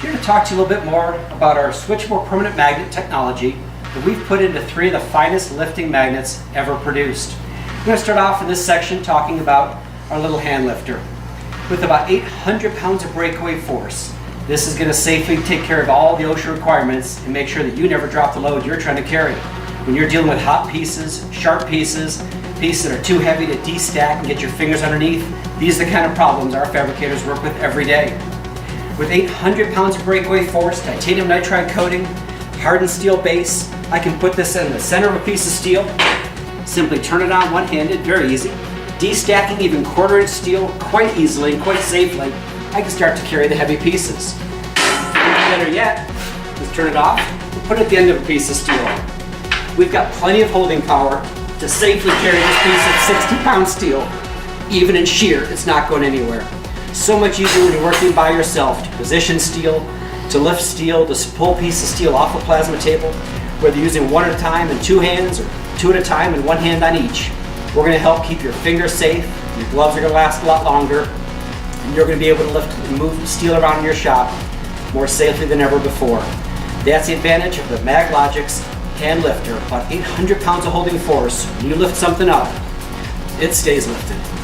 Here to talk to you a little bit more about our switchable permanent magnet technology that we've put into 3 of the finest lifting magnets ever produced. I'm going to start off in this section talking about our little hand lifter. With about 800 pounds of breakaway force, this is going to safely take care of all the OSHA requirements and make sure that you never drop the load you're trying to carry. When you're dealing with hot pieces, sharp pieces, pieces that are too heavy to de-stack and get your fingers underneath, these are the kind of problems our fabricators work with every day. With 800 pounds of breakaway force, titanium nitride coating, hardened steel base, I can put this in the center of a piece of steel, simply turn it on one-handed, very easy, de-stacking even quarter-inch steel quite easily and quite safely. I can start to carry the heavy pieces. Better yet, let's turn it off and put it at the end of a piece of steel. We've got plenty of holding power to safely carry this piece of 60-pound steel. Even in shear, it's not going anywhere. So much easier when you're working by yourself to position steel, to lift steel, to pull a piece of steel off a plasma table, whether you're using one at a time in 2 hands or 2 at a time and 1 hand on each. We're going to help keep your fingers safe, your gloves are going to last a lot longer, and you're going to be able to lift and move steel around in your shop more safely than ever before. That's the advantage of the MagLogix hand lifter. About 800 pounds of holding force. When you lift something up, it stays lifted.